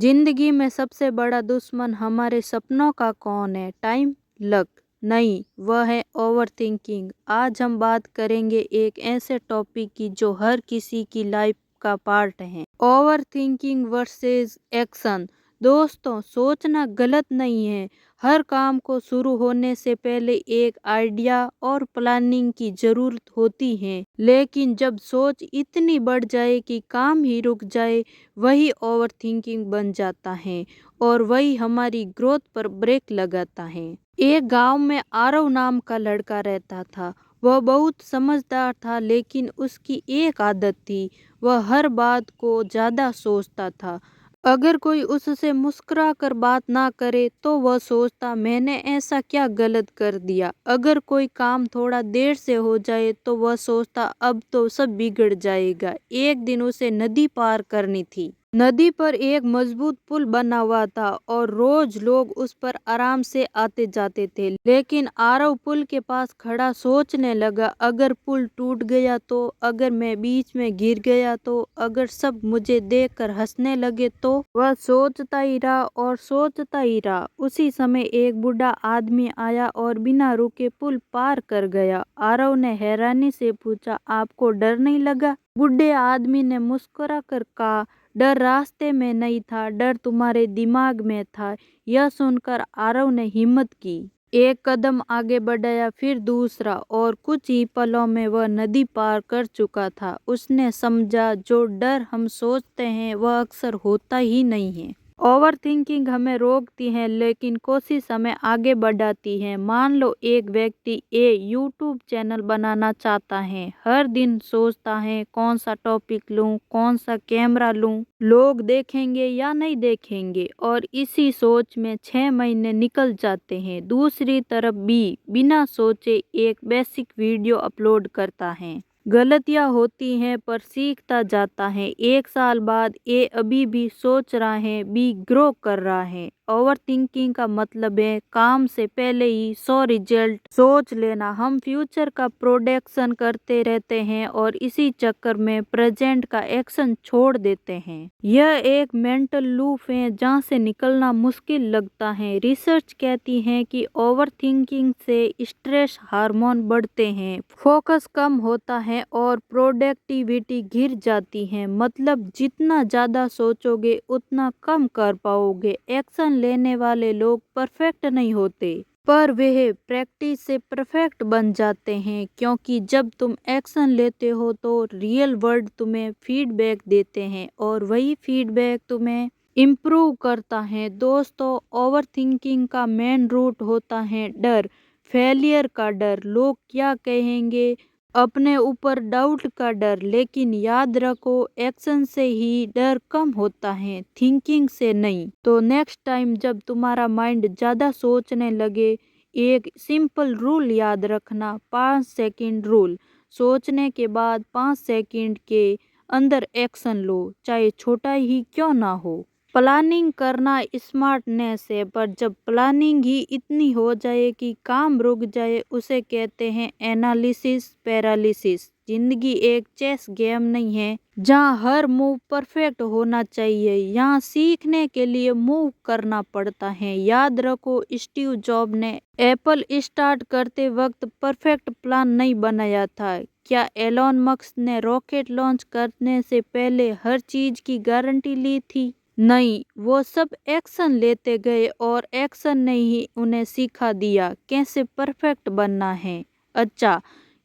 जिंदगी में सबसे बड़ा दुश्मन हमारे सपनों का कौन है? टाइम? लक? नहीं, वह है ओवर थिंकिंग। आज हम बात करेंगे एक ऐसे टॉपिक की जो हर किसी की लाइफ का पार्ट है। Over thinking versus action. दोस्तों, सोचना गलत नहीं है। हर काम को शुरू होने से पहले एक आइडिया और प्लानिंग की जरूरत होती है, लेकिन जब सोच इतनी बढ़ जाए कि काम ही रुक जाए, वही ओवर थिंकिंग बन जाता है और वही हमारी ग्रोथ पर ब्रेक लगाता है। एक गांव में आरव नाम का लड़का रहता था। वह बहुत समझदार था, लेकिन उसकी एक आदत थी, वह हर बात को ज़्यादा सोचता था। अगर कोई उससे मुस्कुरा कर बात ना करे तो वह सोचता, मैंने ऐसा क्या गलत कर दिया। अगर कोई काम थोड़ा देर से हो जाए तो वह सोचता, अब तो सब बिगड़ जाएगा। एक दिन उसे नदी पार करनी थी। नदी पर एक मजबूत पुल बना हुआ था और रोज लोग उस पर आराम से आते जाते थे, लेकिन आरव पुल के पास खड़ा सोचने लगा, अगर पुल टूट गया तो, अगर मैं बीच में गिर गया तो, अगर सब मुझे देखकर हंसने लगे तो। वह सोचता ही रहा और सोचता ही रहा। उसी समय एक बूढ़ा आदमी आया और बिना रुके पुल पार कर गया। आरव ने हैरानी से पूछा, आपको डर नहीं लगा? बूढ़े आदमी ने मुस्कुरा कर कहा, डर रास्ते में नहीं था, डर तुम्हारे दिमाग में था। यह सुनकर आरव ने हिम्मत की, एक कदम आगे बढ़ाया, फिर दूसरा, और कुछ ही पलों में वह नदी पार कर चुका था। उसने समझा, जो डर हम सोचते हैं वह अक्सर होता ही नहीं है। ओवर थिंकिंग हमें रोकती है, लेकिन कोशिश हमें आगे बढ़ाती है। मान लो एक व्यक्ति यूट्यूब चैनल बनाना चाहता है। हर दिन सोचता है, कौन सा टॉपिक लूं, कौन सा कैमरा लूं, लोग देखेंगे या नहीं देखेंगे, और इसी सोच में 6 महीने निकल जाते हैं। दूसरी तरफ बिना सोचे एक बेसिक वीडियो अपलोड करता है। गलतियां होती हैं पर सीखता जाता है। 1 साल बाद अभी भी सोच रहा है, बी ग्रो कर रहा है। ओवर थिंकिंग का मतलब है काम से पहले ही 100 रिजल्ट सोच लेना। हम फ्यूचर का प्रोडक्शन करते रहते हैं और इसी चक्कर में प्रेजेंट का एक्शन छोड़ देते हैं। यह एक मेंटल लूप है जहां से निकलना मुश्किल लगता है। रिसर्च कहती है कि ओवर थिंकिंग से स्ट्रेस हार्मोन बढ़ते हैं, फोकस कम होता है और प्रोडक्टिविटी गिर जाती है। मतलब जितना ज़्यादा सोचोगे उतना कम कर पाओगे। एक्शन लेने वाले लोग परफेक्ट नहीं होते, पर वह प्रैक्टिस से परफेक्ट बन जाते हैं, क्योंकि जब तुम एक्शन लेते हो तो रियल वर्ल्ड तुम्हें फीडबैक देते हैं और वही फीडबैक तुम्हें इम्प्रूव करता है। दोस्तों, ओवर थिंकिंग का मेन रूट होता है डर। फेलियर का डर, लोग क्या कहेंगे, अपने ऊपर डाउट का डर। लेकिन याद रखो, एक्शन से ही डर कम होता है, थिंकिंग से नहीं। तो नेक्स्ट टाइम जब तुम्हारा माइंड ज़्यादा सोचने लगे, एक सिंपल रूल याद रखना, 5 सेकंड रूल। सोचने के बाद 5 सेकंड के अंदर एक्शन लो, चाहे छोटा ही क्यों ना हो। प्लानिंग करना स्मार्टनेस है, पर जब प्लानिंग ही इतनी हो जाए कि काम रुक जाए, उसे कहते हैं एनालिसिस पैरालिसिस। जिंदगी एक चेस गेम नहीं है जहां हर मूव परफेक्ट होना चाहिए। यहाँ सीखने के लिए मूव करना पड़ता है। याद रखो, स्टीव जॉब ने एप्पल स्टार्ट करते वक्त परफेक्ट प्लान नहीं बनाया था। क्या एलोन मस्क ने रॉकेट लॉन्च करने से पहले हर चीज की गारंटी ली थी? नहीं, वो सब एक्शन लेते गए और एक्शन ने ही उन्हें सिखा दिया कैसे परफेक्ट बनना है। अच्छा,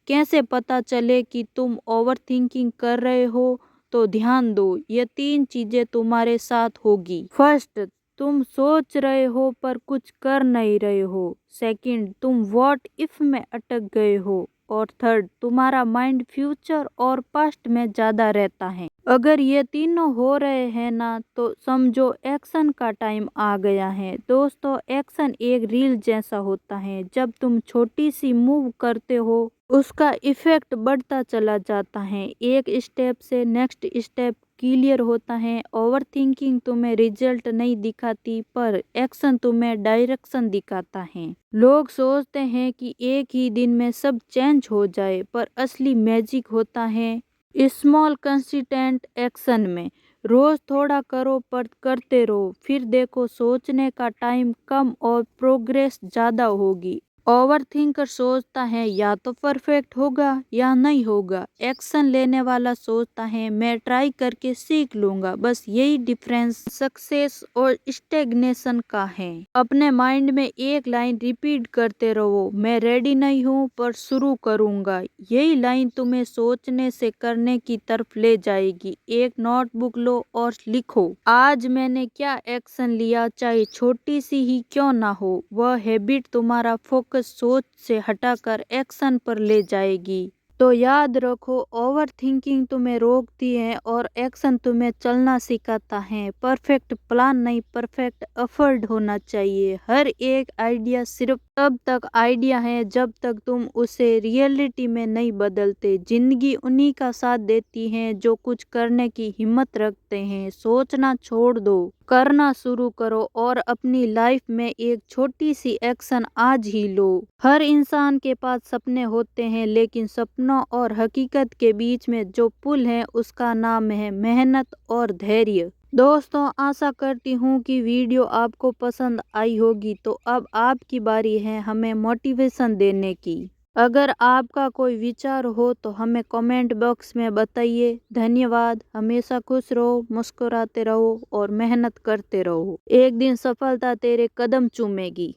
कैसे पता चले कि तुम ओवर थिंकिंग कर रहे हो? तो ध्यान दो, ये 3 चीजें तुम्हारे साथ होगी। फर्स्ट, तुम सोच रहे हो पर कुछ कर नहीं रहे हो। सेकंड, तुम व्हाट इफ में अटक गए हो। और थर्ड, तुम्हारा माइंड फ्यूचर और पास्ट में ज़्यादा रहता है। अगर ये तीनों हो रहे हैं ना, तो समझो एक्शन का टाइम आ गया है। दोस्तों, एक्शन एक रील जैसा होता है। जब तुम छोटी सी मूव करते हो, उसका इफेक्ट बढ़ता चला जाता है। एक स्टेप से नेक्स्ट स्टेप क्लियर होता है। ओवर थिंकिंग तुम्हें रिजल्ट नहीं दिखाती, पर एक्शन तुम्हें डायरेक्शन दिखाता है। लोग सोचते हैं कि एक ही दिन में सब चेंज हो जाए, पर असली मैजिक होता है स्मॉल कंसिस्टेंट एक्शन में। रोज थोड़ा करो पर करते रहो, फिर देखो सोचने का टाइम कम और प्रोग्रेस ज़्यादा होगी। ओवर थिंकर सोचता है या तो परफेक्ट होगा या नहीं होगा। एक्शन लेने वाला सोचता है मैं ट्राई करके सीख लूंगा। बस यही डिफरेंस सक्सेस और स्टेग्नेशन का है। अपने माइंड में एक लाइन रिपीट करते रहो, मैं रेडी नहीं हूँ पर शुरू करूंगा। यही लाइन तुम्हें सोचने से करने की तरफ ले जाएगी। एक नोटबुक लो और लिखो, आज मैंने क्या एक्शन लिया, चाहे छोटी सी ही क्यों ना हो। वह हैबिट तुम्हारा फोकस सोच से हटाकर एक्शन पर ले जाएगी। तो याद रखो, ओवर थिंकिंग तुम्हें रोकती है और एक्शन तुम्हें चलना सिखाता है। परफेक्ट प्लान नहीं, परफेक्ट एफर्ट होना चाहिए। हर एक आइडिया सिर्फ तब तक आइडिया है जब तक तुम उसे रियलिटी में नहीं बदलते। जिंदगी उन्हीं का साथ देती है जो कुछ करने की हिम्मत रखते हैं। सोचना छोड़ दो, करना शुरू करो और अपनी लाइफ में एक छोटी सी एक्शन आज ही लो। हर इंसान के पास सपने होते हैं, लेकिन सपनों और हकीकत के बीच में जो पुल है उसका नाम है मेहनत और धैर्य। दोस्तों, आशा करती हूँ कि वीडियो आपको पसंद आई होगी। तो अब आपकी बारी है हमें मोटिवेशन देने की। अगर आपका कोई विचार हो तो हमें कमेंट बॉक्स में बताइए। धन्यवाद। हमेशा खुश रहो, मुस्कुराते रहो और मेहनत करते रहो। एक दिन सफलता तेरे कदम चूमेगी।